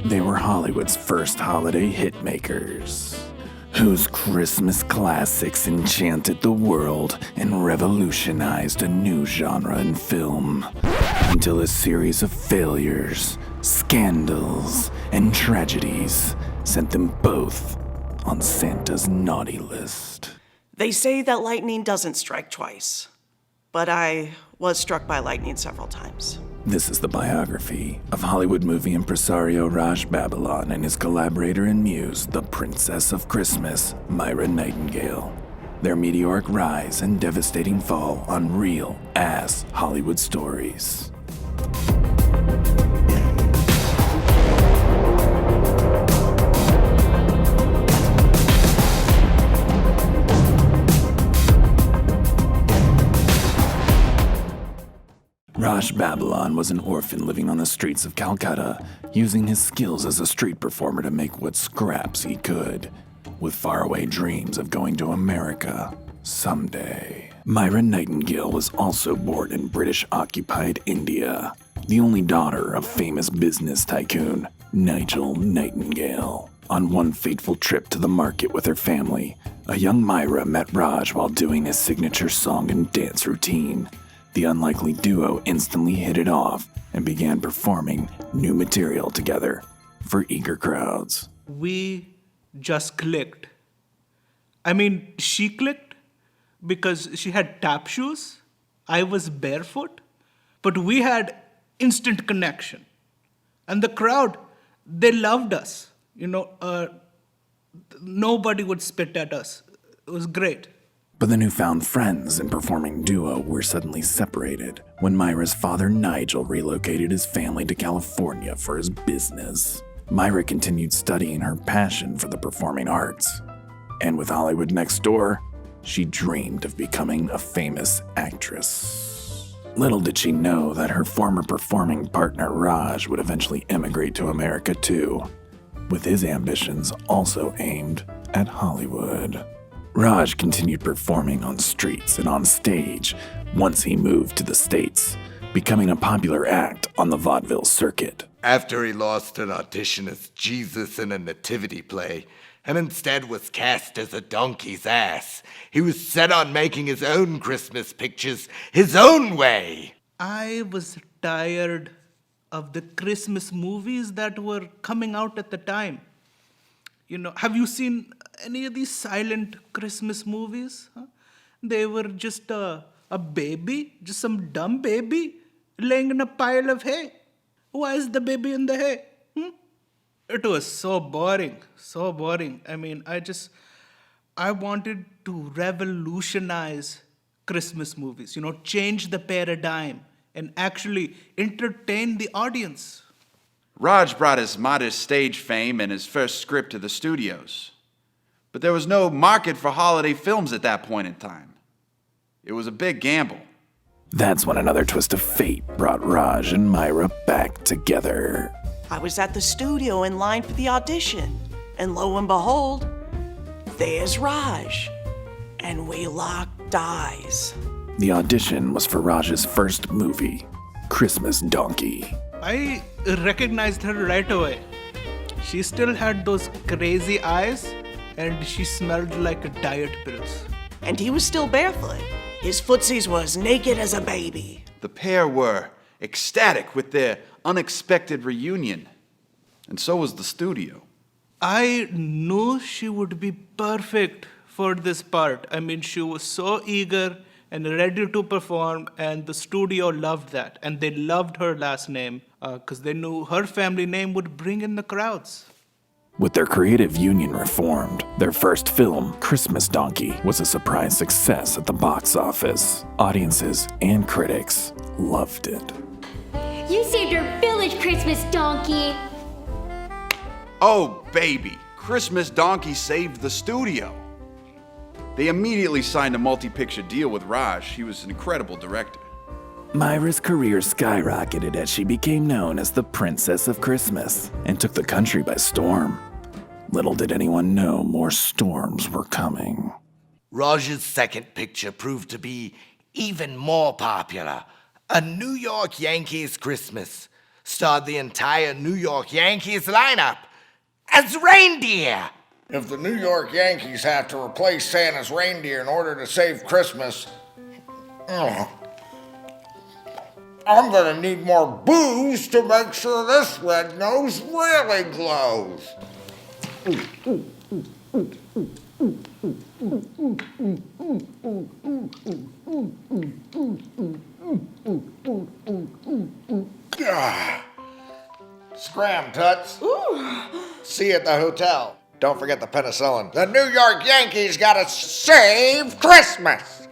They were Hollywood's first holiday hitmakers, whose Christmas classics enchanted the world and revolutionized a new genre in film, until a series of failures, scandals, and tragedies sent them both on Santa's naughty list. They say that lightning doesn't strike twice, but I was struck by lightning several times. This is the biography of Hollywood movie impresario Raj Babylon and his collaborator and muse, the Princess of Christmas, Myra Nightingale. Their meteoric rise and devastating fall on real-ass Hollywood stories. Raj Babylon was an orphan living on the streets of Calcutta, using his skills as a street performer to make what scraps he could, with faraway dreams of going to America someday. Myra Nightingale was also born in British-occupied India, the only daughter of famous business tycoon Nigel Nightingale. On one fateful trip to the market with her family, a young Myra met Raj while doing his signature song and dance routine. The unlikely duo instantly hit it off and began performing new material together for eager crowds. We just clicked. I mean, she clicked because she had tap shoes. I was barefoot. But we had instant connection. And the crowd, they loved us. Nobody would spit at us. It was great. But the newfound friends and performing duo were suddenly separated when Myra's father Nigel relocated his family to California for his business. Myra continued studying her passion for the performing arts. And with Hollywood next door, she dreamed of becoming a famous actress. Little did she know that her former performing partner Raj would eventually immigrate to America too, with his ambitions also aimed at Hollywood. Raj continued performing on streets and on stage once he moved to the States, becoming a popular act on the vaudeville circuit. After he lost an audition as Jesus in a nativity play, and instead was cast as a donkey's ass, he was set on making his own Christmas pictures his own way. I was tired of the Christmas movies that were coming out at the time. Have you seen any of these silent Christmas movies? Huh? They were just a baby, just some dumb baby laying in a pile of hay. Why is the baby in the hay? It was so boring, so boring. I mean, I wanted to revolutionize Christmas movies, change the paradigm and actually entertain the audience. Raj brought his modest stage fame and his first script to the studios. But there was no market for holiday films at that point in time. It was a big gamble. That's when another twist of fate brought Raj and Myra back together. I was at the studio in line for the audition, and lo and behold, there's Raj. And we locked eyes. The audition was for Raj's first movie, Christmas Donkey. I recognized her right away. She still had those crazy eyes, and she smelled like diet pills. And he was still barefoot. His footsies was naked as a baby. The pair were ecstatic with their unexpected reunion, and so was the studio. I knew she would be perfect for this part. I mean, she was so eager and ready to perform, and the studio loved that. And they loved her last name because they knew her family name would bring in the crowds. With their creative union reformed, their first film, Christmas Donkey, was a surprise success at the box office. Audiences and critics loved it. You saved our village, Christmas Donkey! Oh, baby, Christmas Donkey saved the studio. They immediately signed a multi-picture deal with Raj. He was an incredible director. Myra's career skyrocketed as she became known as the Princess of Christmas and took the country by storm. Little did anyone know more storms were coming. Raj's second picture proved to be even more popular. A New York Yankees Christmas, starred the entire New York Yankees lineup as reindeer. If the New York Yankees have to replace Santa's reindeer in order to save Christmas, I'm gonna need more booze to make sure this red nose really glows. Scram, Toots. See you at the hotel. Don't forget the penicillin. The New York Yankees gotta save Christmas.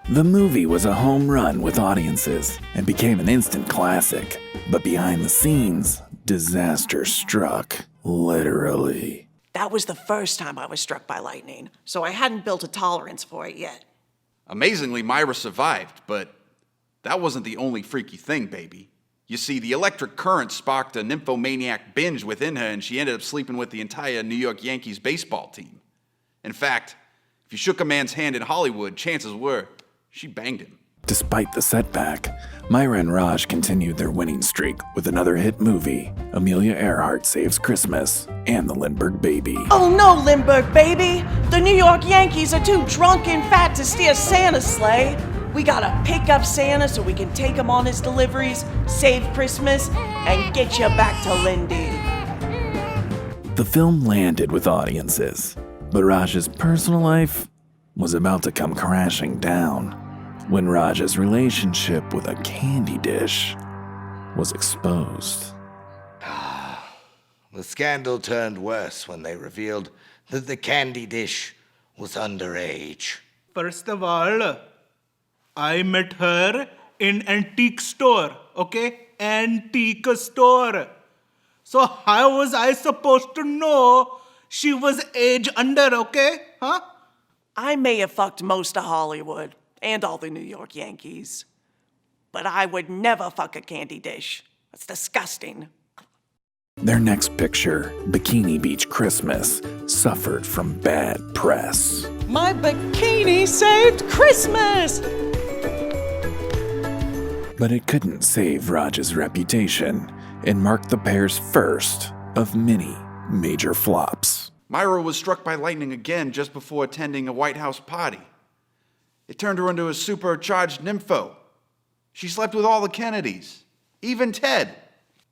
The movie was a home run with audiences and became an instant classic. But behind the scenes, disaster struck, literally. That was the first time I was struck by lightning, so I hadn't built a tolerance for it yet. Amazingly, Myra survived, but that wasn't the only freaky thing, baby. You see, the electric current sparked a nymphomaniac binge within her, and she ended up sleeping with the entire New York Yankees baseball team. In fact, if you shook a man's hand in Hollywood, chances were she banged him. Despite the setback, Myra and Raj continued their winning streak with another hit movie, Amelia Earhart Saves Christmas, and The Lindbergh Baby. Oh no, Lindbergh Baby! The New York Yankees are too drunk and fat to steer Santa's sleigh. We gotta pick up Santa so we can take him on his deliveries, save Christmas, and get you back to Lindy. The film landed with audiences, but Raj's personal life was about to come crashing down when Raj's relationship with a candy dish was exposed. The scandal turned worse when they revealed that the candy dish was underage. First of all, I met her in antique store, okay? Antique store. So how was I supposed to know she was age under, okay? Huh? I may have fucked most of Hollywood and all the New York Yankees, but I would never fuck a candy dish. That's disgusting. Their next picture, Bikini Beach Christmas, suffered from bad press. My bikini saved Christmas! But it couldn't save Raj's reputation and marked the pair's first of many major flops. Myra was struck by lightning again just before attending a White House party. It turned her into a supercharged nympho. She slept with all the Kennedys, even Ted.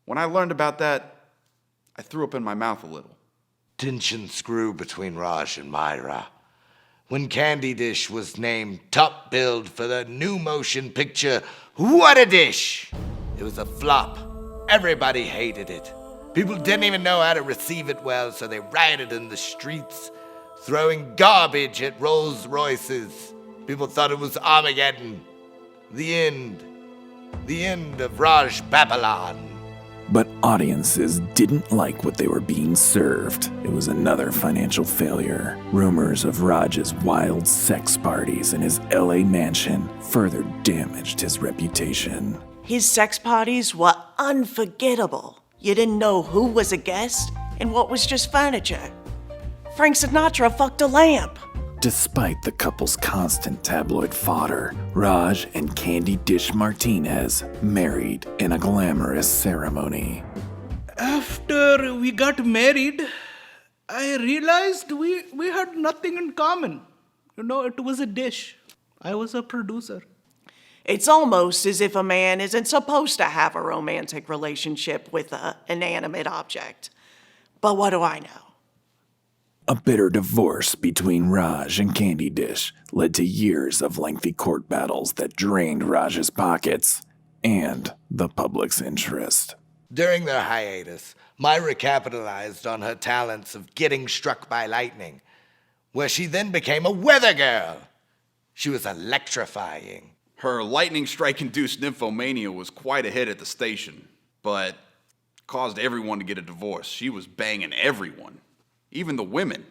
When I learned about that, I threw up in my mouth a little. Tensions grew between Raj and Myra. When Candy Dish was named top billed for the new motion picture, What a Dish! It was a flop. Everybody hated it. People didn't even know how to receive it well, so they rioted in the streets, throwing garbage at Rolls Royces. People thought it was Armageddon. The end. The end of Raj Babylon. But audiences didn't like what they were being served. It was another financial failure. Rumors of Raj's wild sex parties in his LA mansion further damaged his reputation. His sex parties were unforgettable. You didn't know who was a guest and what was just furniture. Frank Sinatra fucked a lamp. Despite the couple's constant tabloid fodder, Raj and Candy Dish Martinez married in a glamorous ceremony. After we got married, I realized we had nothing in common. You know, it was a dish. I was a producer. It's almost as if a man isn't supposed to have a romantic relationship with an inanimate object. But what do I know? A bitter divorce between Raj and Candy Dish led to years of lengthy court battles that drained Raj's pockets and the public's interest. During their hiatus, Myra capitalized on her talents of getting struck by lightning, where she then became a weather girl. She was electrifying. Her lightning strike-induced nymphomania was quite a hit at the station, but caused everyone to get a divorce. She was banging everyone, even the women.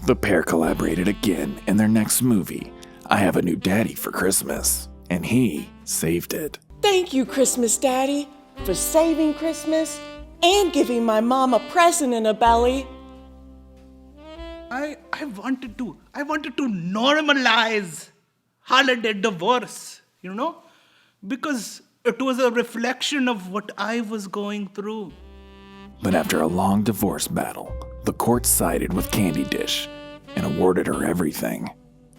The pair collaborated again in their next movie, I Have a New Daddy for Christmas, and he saved it. Thank you, Christmas Daddy, for saving Christmas and giving my mom a present in a belly. I wanted to normalize holiday divorce, you know? because it was a reflection of what I was going through. But after a long divorce battle, the court sided with Candy Dish and awarded her everything.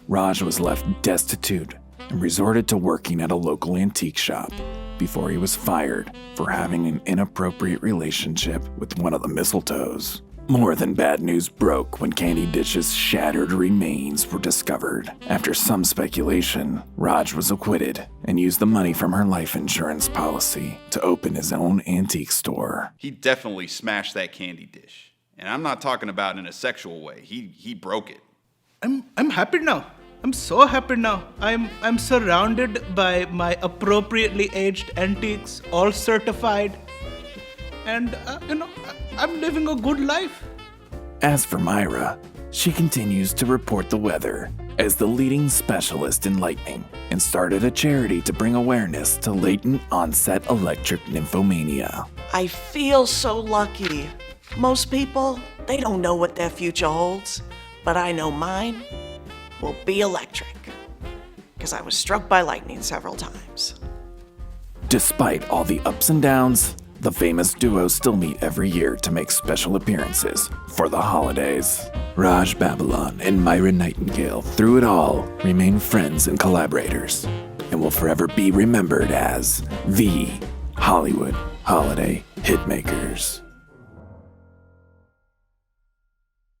Raj was left destitute and resorted to working at a local antique shop before he was fired for having an inappropriate relationship with one of the mistletoes. More than bad news broke when Candy Dish's shattered remains were discovered. After some speculation, Raj was acquitted and used the money from her life insurance policy to open his own antique store. He definitely smashed that candy dish. And I'm not talking about in a sexual way. He broke it. I'm happy now. I'm so happy now. I'm surrounded by my appropriately aged antiques, all certified. And, I'm living a good life. As for Myra, she continues to report the weather as the leading specialist in lightning and started a charity to bring awareness to latent onset electric nymphomania. I feel so lucky. Most people, they don't know what their future holds, but I know mine will be electric, because I was struck by lightning several times. Despite all the ups and downs, the famous duo still meet every year to make special appearances for the holidays. Raj Babylon and Myra Nightingale, through it all, remain friends and collaborators, and will forever be remembered as the Hollywood Holiday Hitmakers.